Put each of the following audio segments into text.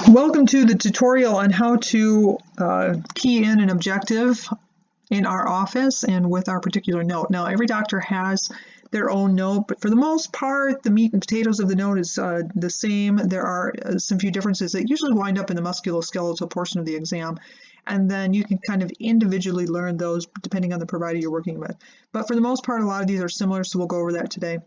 Welcome to the tutorial on how to key in an objective in our office and with our particular note. Now, every doctor has their own note, but for the most part, the meat and potatoes of the note is the same. There are some few differences that usually wind up in the musculoskeletal portion of the exam, and then you can kind of individually learn those depending on the provider you're working with. But for the most part, a lot of these are similar, so we'll go over that today.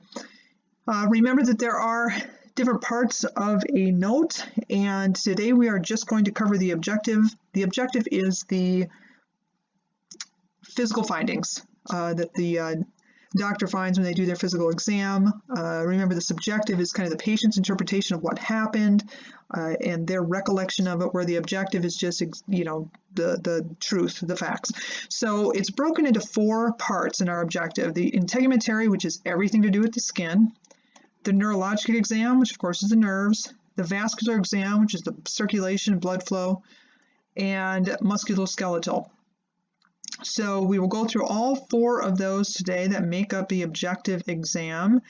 Remember that there are different parts of a note, and today we are just going to cover the objective. The objective is the physical findings that the doctor finds when they do their physical exam. Remember, the subjective is kind of the patient's interpretation of what happened and their recollection of it, where the objective is just, the truth, the facts. So it's broken into four parts in our objective: the integumentary, which is everything to do with the skin; the neurologic exam, which of course is the nerves; the vascular exam, which is the circulation, blood flow; and musculoskeletal. So we will go through all four of those today that make up the objective exam,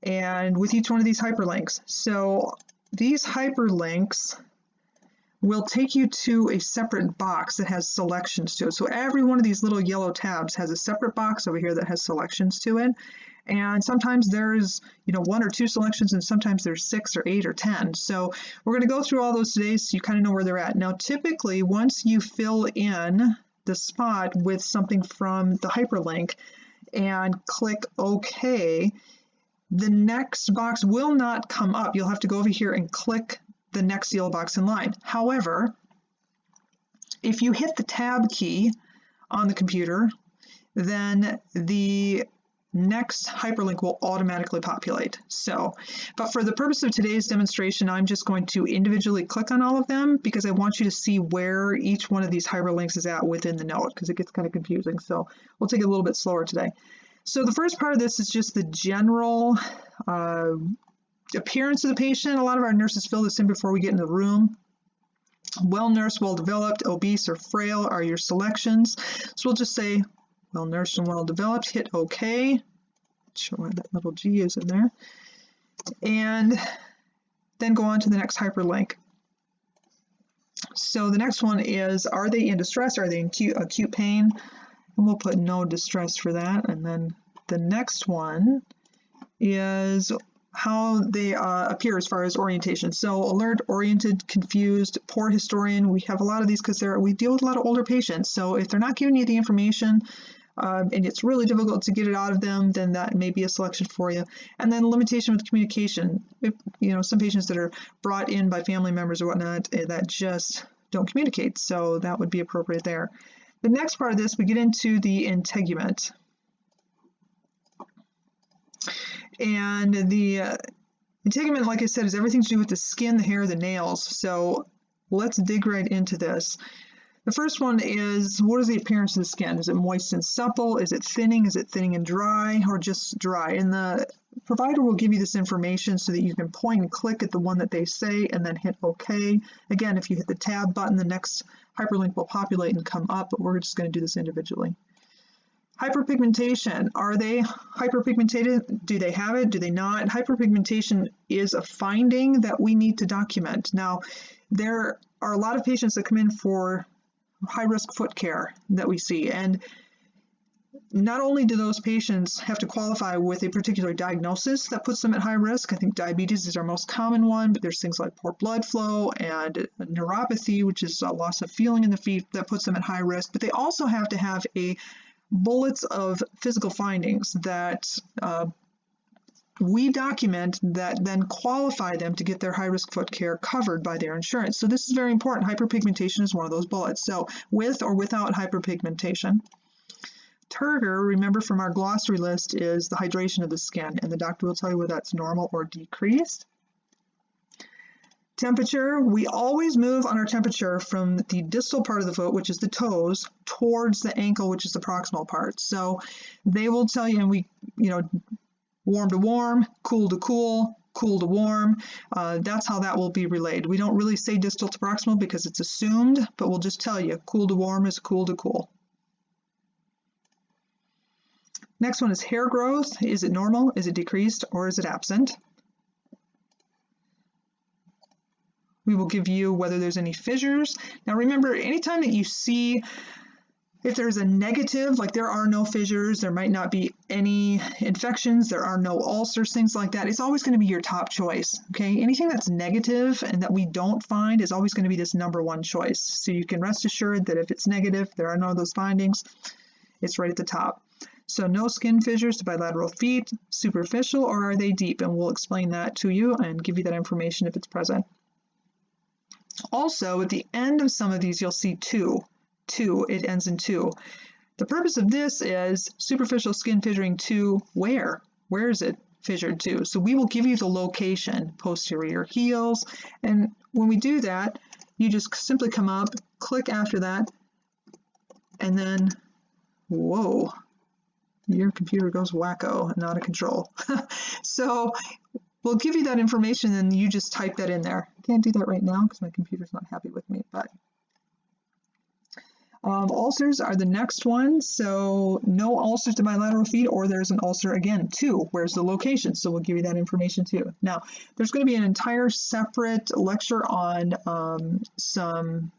and with each one of these hyperlinks. So these hyperlinks will take you to a separate box that has selections to it. So every one of these little yellow tabs has a separate box over here that has selections to it. And sometimes there's, one or two selections, and sometimes there's 6 or 8 or 10. So we're going to go through all those today so you kind of know where they're at. Now, typically, once you fill in the spot with something from the hyperlink and click OK, the next box will not come up. You'll have to go over here and click the next yellow box in line. However, if you hit the tab key on the computer, then the next hyperlink will automatically populate. But for the purpose of today's demonstration, I'm just going to individually click on all of them because I want you to see where each one of these hyperlinks is at within the note, because it gets kind of confusing. So we'll take it a little bit slower today. So the first part of this is just the general appearance of the patient. A lot of our nurses fill this in before we get in the room. Well-nursed, well-developed, obese, or frail are your selections. So we'll just say well-nursed and well-developed, hit OK. Show where that little G is in there. And then go on to the next hyperlink. So the next one is, are they in distress? Are they in acute pain? And we'll put no distress for that. And then the next one is how they appear as far as orientation. So alert, oriented, confused, poor historian. We have a lot of these because we deal with a lot of older patients. So if they're not giving you the information, and it's really difficult to get it out of them, then that may be a selection for you. And then limitation with communication. If, some patients that are brought in by family members or whatnot that just don't communicate, so that would be appropriate there. The next part of this, we get into the integument. And the integument, like I said, is everything to do with the skin, the hair, the nails. So let's dig right into this. The first one is, what is the appearance of the skin? Is it moist and supple? Is it thinning? Is it thinning and dry, or just dry? And the provider will give you this information so that you can point and click at the one that they say and then hit OK. Again, if you hit the tab button, the next hyperlink will populate and come up, but we're just going to do this individually. Hyperpigmentation. Are they hyperpigmented? Do they have it? Do they not? Hyperpigmentation is a finding that we need to document. Now, there are a lot of patients that come in for high-risk foot care that we see, and not only do those patients have to qualify with a particular diagnosis that puts them at high risk. I think diabetes is our most common one, but there's things like poor blood flow and neuropathy, which is a loss of feeling in the feet, that puts them at high risk. But they also have to have bullets of physical findings that we document that then qualify them to get their high-risk foot care covered by their insurance. So this is very important. Hyperpigmentation is one of those bullets. So with or without hyperpigmentation. Turgor, remember from our glossary list, is the hydration of the skin, and the doctor will tell you whether that's normal or decreased. Temperature, we always move on our temperature from the distal part of the foot, which is the toes, towards the ankle, which is the proximal part. So they will tell you, and we, warm to warm, cool to cool, cool to warm. That's how that will be relayed. We don't really say distal to proximal because it's assumed, but we'll just tell you cool to warm is cool to cool. Next one is hair growth. Is it normal? Is it decreased? Or is it absent? We will give you whether there's any fissures. Now remember, anytime that you see if there's a negative, like there are no fissures, there might not be any infections, there are no ulcers, things like that, it's always going to be your top choice, okay? Anything that's negative and that we don't find is always going to be this #1 choice. So you can rest assured that if it's negative, there are none of those findings, it's right at the top. So no skin fissures to bilateral feet, superficial, or are they deep? And we'll explain that to you and give you that information if it's present. Also, at the end of some of these, you'll see 2. It ends in 2. The purpose of this is superficial skin fissuring to where? Where is it fissured to? So we will give you the location, posterior heels, and when we do that, you just simply come up, click after that, and then, whoa, your computer goes wacko and out of control. So we'll give you that information and you just type that in there. I can't do that right now because my computer's not happy with me, but ulcers are the next one. So no ulcers to bilateral feet, or there's an ulcer again, 2. Where's the location? So we'll give you that information too. Now, there's going to be an entire separate lecture on some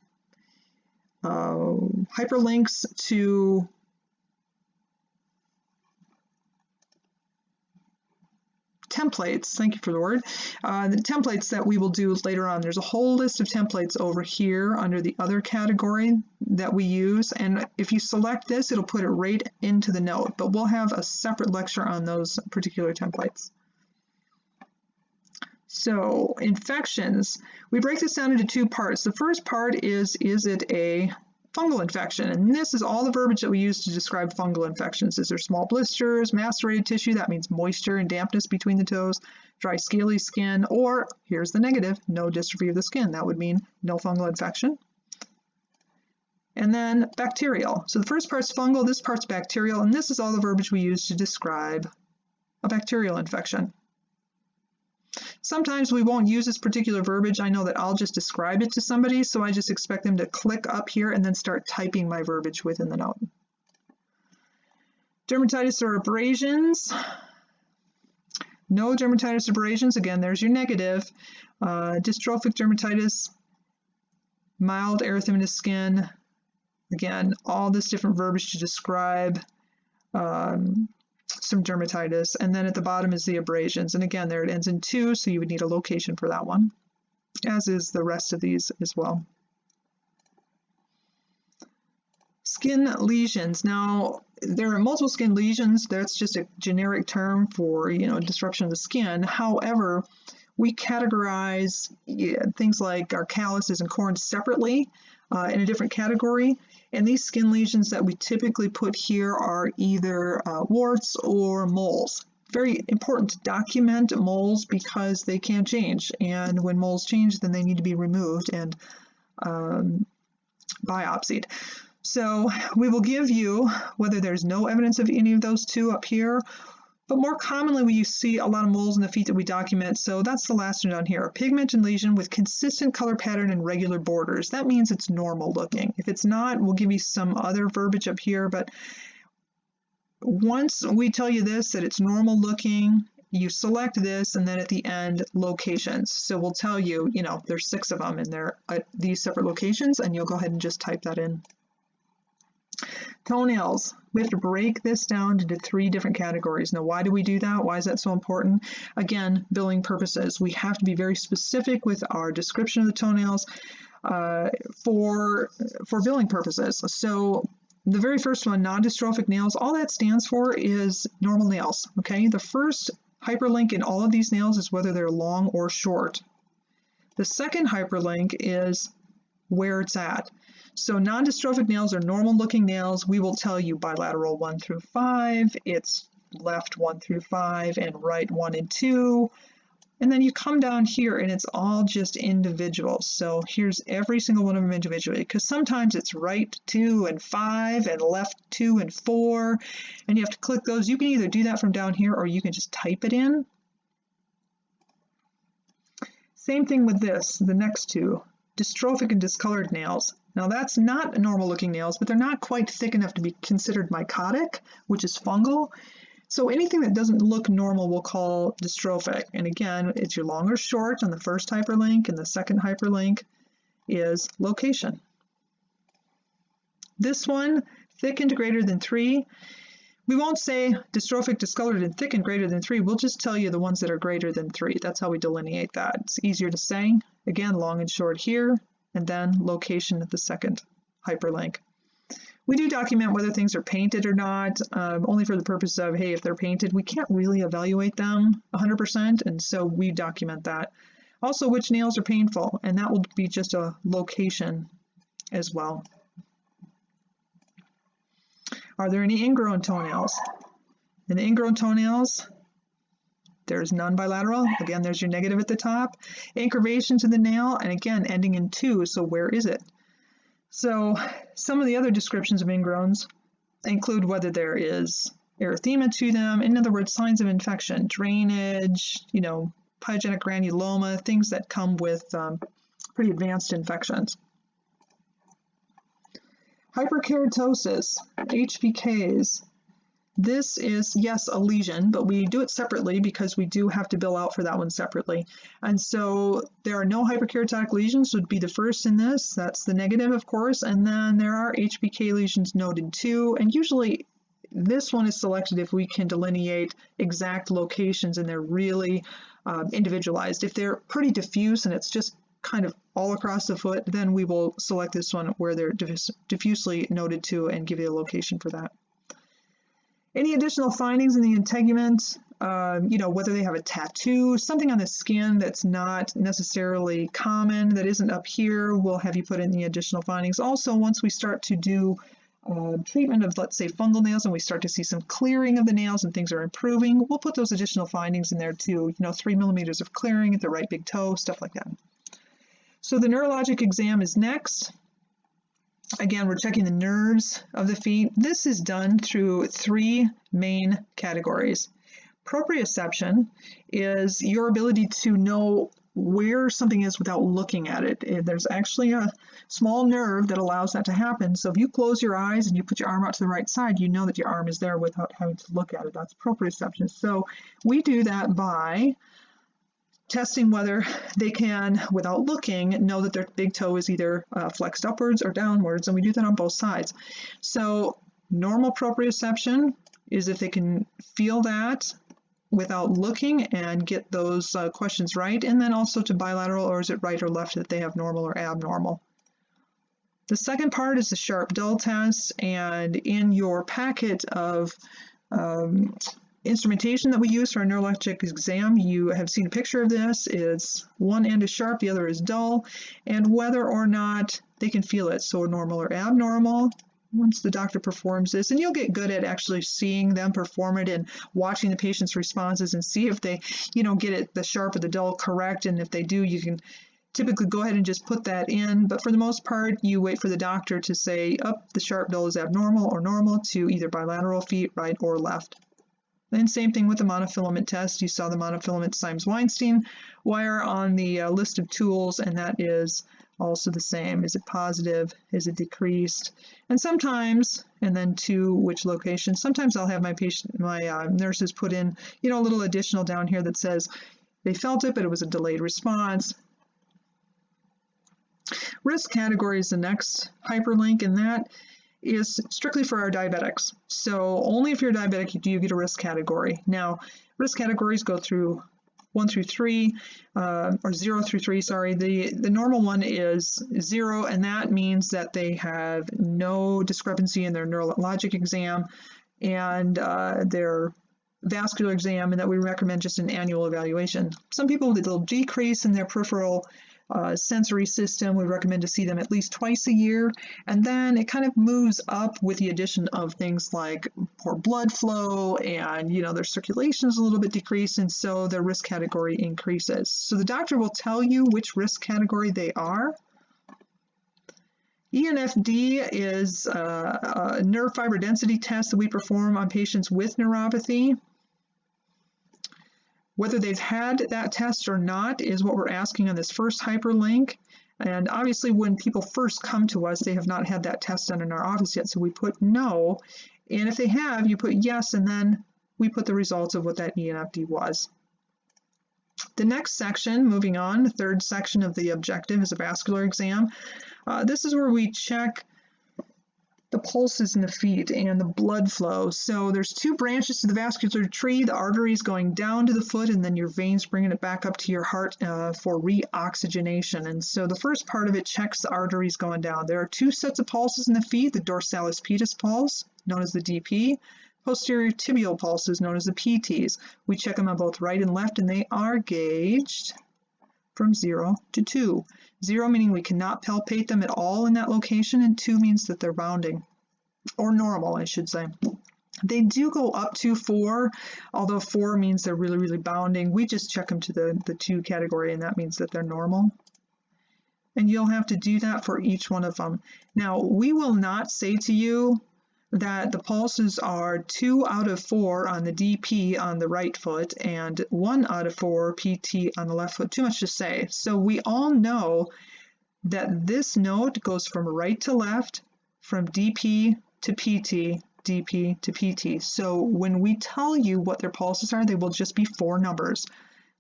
hyperlinks to templates, thank you for the word, the templates that we will do later on. There's a whole list of templates over here under the other category that we use, and if you select this, it'll put it right into the note, but we'll have a separate lecture on those particular templates. So infections, we break this down into 2 parts. The first part is it a fungal infection? And this is all the verbiage that we use to describe fungal infections. Is there small blisters, macerated tissue, that means moisture and dampness between the toes, dry scaly skin, or here's the negative, no dystrophy of the skin. That would mean no fungal infection. And then bacterial. So the first part's fungal, this part's bacterial, and this is all the verbiage we use to describe a bacterial infection. Sometimes we won't use this particular verbiage. I know that I'll just describe it to somebody, so I just expect them to click up here and then start typing my verbiage within the note. Dermatitis or abrasions. No dermatitis abrasions. Again, there's your negative. Dystrophic dermatitis, mild erythematous skin. Again, all this different verbiage to describe some dermatitis, and then at the bottom is the abrasions, and again there it ends in 2, so you would need a location for that one, as is the rest of these as well. Skin lesions. Now there are multiple skin lesions. That's just a generic term for disruption of the skin. However, we categorize things like our calluses and corns separately in a different category. And these skin lesions that we typically put here are either warts or moles. Very important to document moles because they can change. And when moles change, then they need to be removed and biopsied. So we will give you whether there's no evidence of any of those 2 up here, but more commonly we see a lot of moles in the feet that we document. So that's the last one down here. A pigmented lesion with consistent color pattern and regular borders. That means it's normal looking. If it's not, we'll give you some other verbiage up here, but once we tell you this, that it's normal looking, you select this, and then at the end, locations. So we'll tell you, there's 6 of them and they're at these separate locations, and you'll go ahead and just type that in. Toenails. We have to break this down into 3 different categories. Now, why do we do that? Why is that so important? Again, billing purposes. We have to be very specific with our description of the toenails for billing purposes. So the very first one, non-dystrophic nails, all that stands for is normal nails, okay? The first hyperlink in all of these nails is whether they're long or short. The second hyperlink is where it's at. So non-dystrophic nails are normal looking nails. We will tell you bilateral 1 through 5, it's left 1 through 5, and right 1 and 2. And then you come down here and it's all just individual. So here's every single one of them individually, because sometimes it's right 2 and 5 and left 2 and 4, and you have to click those. You can either do that from down here or you can just type it in. Same thing with this, the next 2, dystrophic and discolored nails. Now that's not normal looking nails, but they're not quite thick enough to be considered mycotic, which is fungal. So anything that doesn't look normal we'll call dystrophic. And again, it's your long or short on the first hyperlink, and the second hyperlink is location. This one, thickened greater than 3. We won't say dystrophic, discolored, and thickened greater than 3. We'll just tell you the ones that are greater than 3. That's how we delineate that. It's easier to say. Again, long and short here, and then location at the second hyperlink. We do document whether things are painted or not, only for the purpose of, hey, if they're painted, we can't really evaluate them 100%, and so we document that. Also, which nails are painful, and that will be just a location as well. Are there any ingrown toenails? In the ingrown toenails, there's none bilateral. Again, there's your negative at the top. Incurvation to the nail, and again, ending in 2, so where is it? So some of the other descriptions of ingrowns include whether there is erythema to them, in other words, signs of infection, drainage, pyogenic granuloma, things that come with pretty advanced infections. Hyperkeratosis, HPKs. This is, yes, a lesion, but we do it separately because we do have to bill out for that one separately. And so there are no hyperkeratotic lesions would be the first in this. That's the negative, of course. And then there are HPK lesions noted too. And usually this one is selected if we can delineate exact locations and they're really individualized. If they're pretty diffuse and it's just kind of all across the foot, then we will select this one where they're diffusely noted too and give you a location for that. Any additional findings in the integument, whether they have a tattoo, something on the skin that's not necessarily common, that isn't up here, we'll have you put in the additional findings. Also, once we start to do treatment of, let's say, fungal nails and we start to see some clearing of the nails and things are improving, we'll put those additional findings in there too, 3 millimeters of clearing at the right big toe, stuff like that. So the neurologic exam is next. Again, we're checking the nerves of the feet. This is done through 3 main categories. Proprioception is your ability to know where something is without looking at it. There's actually a small nerve that allows that to happen. So if you close your eyes and you put your arm out to the right side, you know that your arm is there without having to look at it. That's proprioception. So we do that by testing whether they can, without looking, know that their big toe is either flexed upwards or downwards, and we do that on both sides. So normal proprioception is if they can feel that without looking and get those questions right, and then also to bilateral, or is it right or left that they have normal or abnormal. The second part is the sharp dull test, and in your packet of instrumentation that we use for our neurologic exam, you have seen a picture of this. It's one end is sharp, the other is dull, and whether or not they can feel it, so normal or abnormal, once the doctor performs this, and you'll get good at actually seeing them perform it and watching the patient's responses and see if they, get it, the sharp or the dull correct, and if they do, you can typically go ahead and just put that in, but for the most part, you wait for the doctor to say, the sharp dull is abnormal or normal to either bilateral feet, right or left. Then same thing with the monofilament test. You saw the monofilament Simes-Weinstein wire on the list of tools, and that is also the same. Is it positive? Is it decreased? And sometimes, and then to which location, sometimes I'll have my nurses put in, a little additional down here that says they felt it, but it was a delayed response. Risk category is the next hyperlink, and that is strictly for our diabetics. So only if you're diabetic do you get a risk category. Now, risk categories go through 1 through 3, or 0 through 3, sorry. The normal one is 0, and that means that they have no discrepancy in their neurologic exam and their vascular exam, and that we recommend just an annual evaluation. Some people, they'll decrease in their peripheral sensory system. We recommend to see them at least twice a year, and then it kind of moves up with the addition of things like poor blood flow and their circulation is a little bit decreased, and so their risk category increases. So the doctor will tell you which risk category they are. ENFD is a nerve fiber density test that we perform on patients with neuropathy. Whether they've had that test or not is what we're asking on this first hyperlink. And obviously when people first come to us, they have not had that test done in our office yet, so we put no. And if they have, you put yes, and then we put the results of what that E and FD was. The next section, moving on, the third section of the objective is a vascular exam. This is where we check the pulses in the feet and the blood flow. So there's two branches to the vascular tree, the arteries going down to the foot and then your veins bringing it back up to your heart for reoxygenation. And so the first part of it checks the arteries going down. There are two sets of pulses in the feet, the dorsalis pedis pulse, known as the DP, posterior tibial pulses, known as the PTs. We check them on both right and left, and they are gauged from 0 to 2. 0 meaning we cannot palpate them at all in that location, and 2 means that they're bounding, or normal, I should say. They do go up to 4, although 4 means they're really, really bounding. We just check them to the 2 category, and that means that they're normal. And you'll have to do that for each one of them. Now, we will not say to you that the pulses are 2 out of 4 on the DP on the right foot and 1 out of 4 PT on the left foot. Too much to say. So we all know that this note goes from right to left, from DP to PT, DP to PT. So when we tell you what their pulses are, they will just be 4 numbers: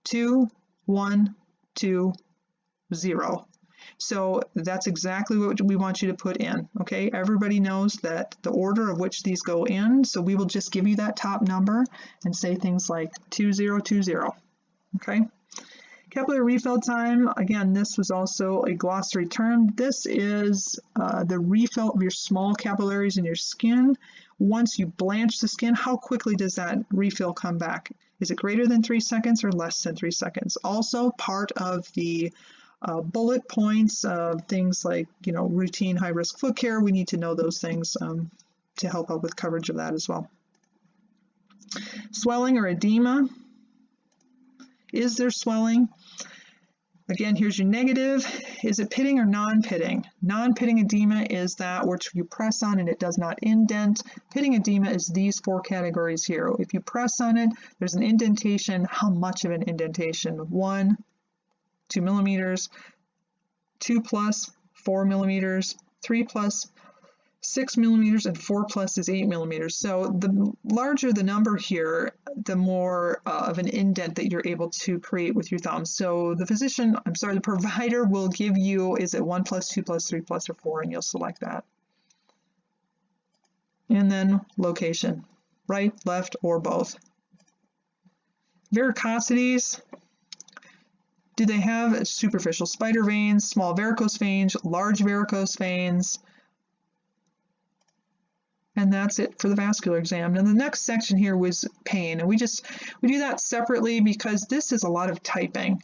2, 1, 2, 0. So that's exactly what we want you to put in, okay? Everybody knows that the order of which these go in, so we will just give you that top number and say things like 2020, okay? Capillary refill time, again, this was also a glossary term. This is the refill of your small capillaries in your skin. Once you blanch the skin, how quickly does that refill come back? Is it greater than 3 seconds or less than 3 seconds? Also part of the bullet points of things like, routine high-risk foot care. We need to know those things to help out with coverage of that as well. Swelling or edema. Is there swelling? Again, here's your negative. Is it pitting or non-pitting? Non-pitting edema is that which you press on and it does not indent. Pitting edema is these 4 categories here. If you press on it, there's an indentation. How much of an indentation? 1, 2 millimeters, 2 plus, 4 millimeters, 3 plus, 6 millimeters, and 4 plus is 8 millimeters. So the larger the number here, the more of an indent that you're able to create with your thumb. So the provider will give you, is it 1 plus, 2 plus, 3 plus, or 4, and you'll select that. And then location, right, left, or both. Varicosities. Do they have superficial spider veins, small varicose veins, large varicose veins? And that's it for the vascular exam. Now the next section here was pain, and we do that separately because this is a lot of typing.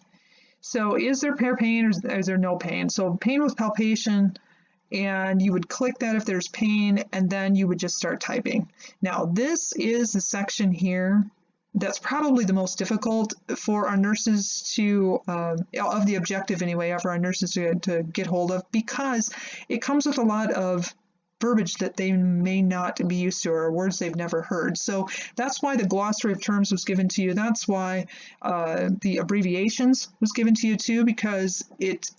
So is there pain or is there no pain? So pain with palpation, and you would click that if there's pain, and then you would just start typing. Now this is the section here that's probably the most difficult for our nurses to, of the objective anyway, for our nurses to get hold of, because it comes with a lot of verbiage that they may not be used to, or words they've never heard. So that's why the glossary of terms was given to you. That's why the abbreviations was given to you too, because it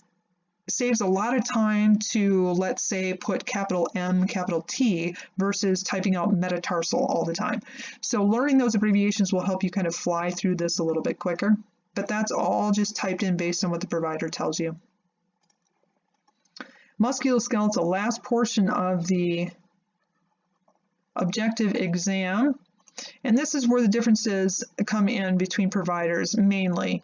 saves a lot of time to, let's say, put capital M, capital T versus typing out metatarsal all the time. So learning those abbreviations will help you kind of fly through this a little bit quicker, but that's all just typed in based on what the provider tells you. Musculoskeletal, last portion of the objective exam, and this is where the differences come in between providers mainly.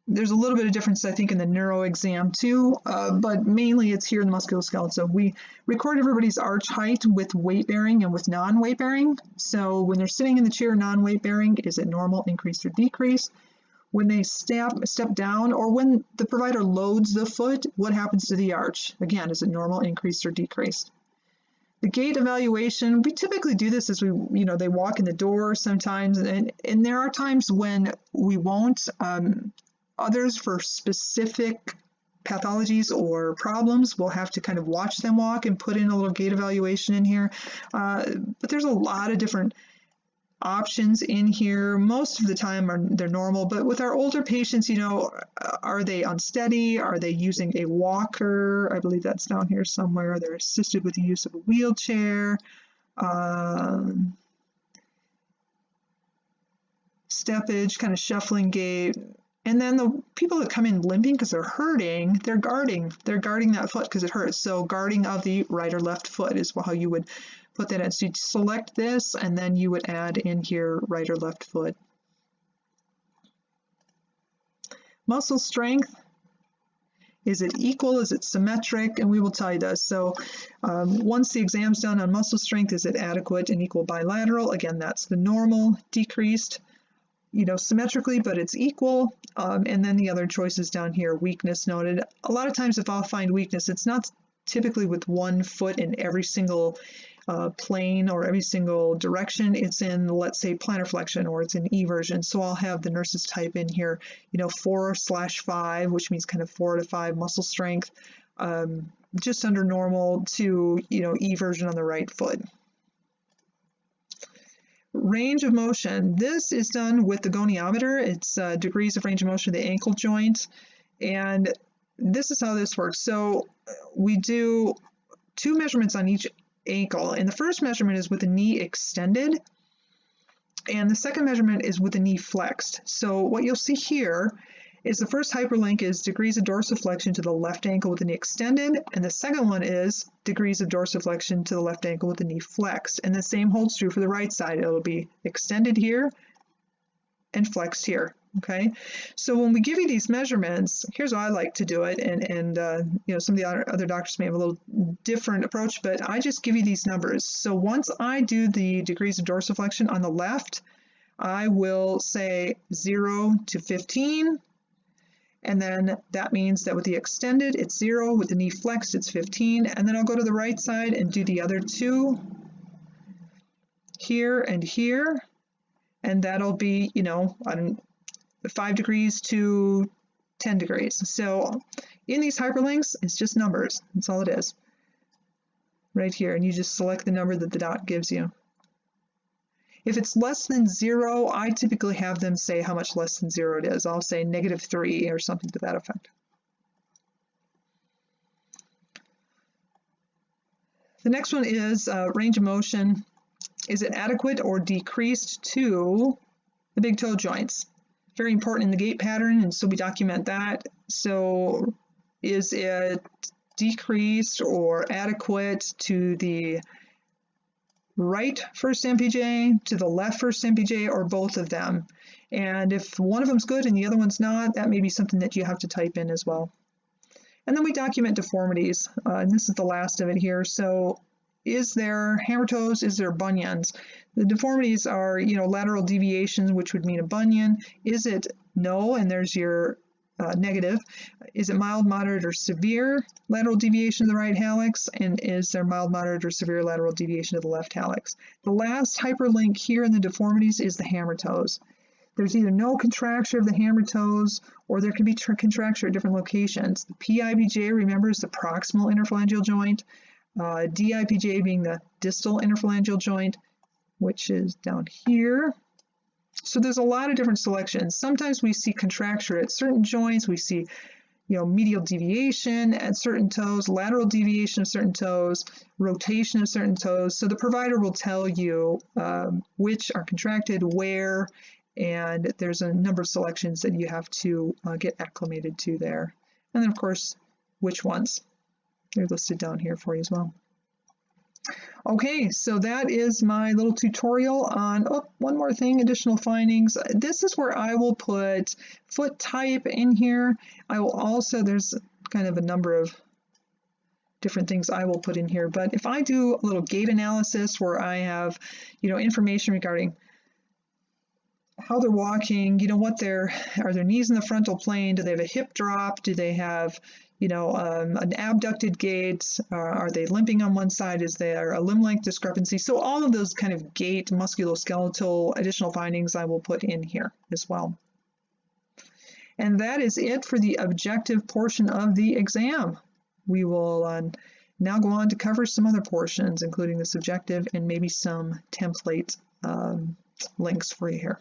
There's a little bit of difference, I think, in the neuro exam too, but mainly it's here in the musculoskeletal. We record everybody's arch height with weight bearing and with non-weight bearing. So when they're sitting in the chair non-weight bearing, is it normal, increase, or decrease? When they step down, or when the provider loads the foot, what happens to the arch? Again, is it normal, increased, or decreased? The gait evaluation, we typically do this as they walk in the door sometimes, and there are times when we won't. Others, for specific pathologies or problems, we'll have to kind of watch them walk and put in a little gait evaluation in here. But there's a lot of different options in here. Most of the time they're normal, but with our older patients, are they unsteady? Are they using a walker? I believe that's down here somewhere. They're assisted with the use of a wheelchair. steppage, kind of shuffling gait. And then the people that come in limping because they're hurting, they're guarding that foot because it hurts. So guarding of the right or left foot is how you would put that in. So you'd select this, and then you would add in here right or left foot. Muscle strength. Is it equal? Is it symmetric? And we will tell you this. So once the exam's done on muscle strength, is it adequate and equal bilateral? Again, that's the normal, decreased, symmetrically, but it's equal. And then the other choices down here, weakness noted. A lot of times if I'll find weakness, it's not typically with one foot in every single plane or every single direction. It's in, let's say, plantar flexion, or it's in eversion. So I'll have the nurses type in here, 4/5, which means kind of 4 to 5 muscle strength, just under normal to, eversion on the right foot. Range of motion. This is done with the goniometer. It's degrees of range of motion of the ankle joint. And this is how this works. So we do 2 measurements on each ankle. And the first measurement is with the knee extended. And the second measurement is with the knee flexed. So what you'll see here is the first hyperlink is degrees of dorsiflexion to the left ankle with the knee extended, and the second one is degrees of dorsiflexion to the left ankle with the knee flexed. And the same holds true for the right side. It'll be extended here and flexed here. Okay, so when we give you these measurements, here's how I like to do it, and some of the other doctors may have a little different approach, but I just give you these numbers. So once I do the degrees of dorsiflexion on the left, I will say 0 to 15. And then that means that with the extended, it's 0. With the knee flexed, it's 15. And then I'll go to the right side and do the other 2 here and here. And that'll be, on 5 degrees to 10 degrees. So in these hyperlinks, it's just numbers. That's all it is. Right here. And you just select the number that the doc gives you. If it's less than 0, I typically have them say how much less than 0 it is. I'll say -3 or something to that effect. The next one is range of motion. Is it adequate or decreased to the big toe joints? Very important in the gait pattern, and so we document that. So is it decreased or adequate to the right first MPJ, to the left first MPJ, or both of them? And if one of them's good and the other one's not, that may be something that you have to type in as well. And then we document deformities, and this is the last of it here. So is there hammer toes? Is there bunions? The deformities are, lateral deviations, which would mean a bunion. Is it no? And there's your negative. Is it mild, moderate, or severe lateral deviation of the right hallux? And is there mild, moderate, or severe lateral deviation of the left hallux? The last hyperlink here in the deformities is the hammer toes. There's either no contracture of the hammer toes, or there can be contracture at different locations. The PIBJ, remember, is the proximal interphalangeal joint. DIPJ being the distal interphalangeal joint, which is down here. So there's a lot of different selections. Sometimes we see contracture at certain joints. We see, medial deviation at certain toes, lateral deviation of certain toes, rotation of certain toes. So the provider will tell you which are contracted, where, and there's a number of selections that you have to get acclimated to there. And then, of course, which ones. They're listed down here for you as well. Okay, so that is my little tutorial on, one more thing, additional findings. This is where I will put foot type in here. I will also, there's kind of a number of different things I will put in here, but if I do a little gait analysis where I have, information regarding how they're walking, are their knees in the frontal plane? Do they have a hip drop? Do they have, an abducted gait? Are they limping on one side? Is there a limb length discrepancy? So all of those kind of gait, musculoskeletal additional findings I will put in here as well. And that is it for the objective portion of the exam. We will now go on to cover some other portions, including the subjective and maybe some template links for you here.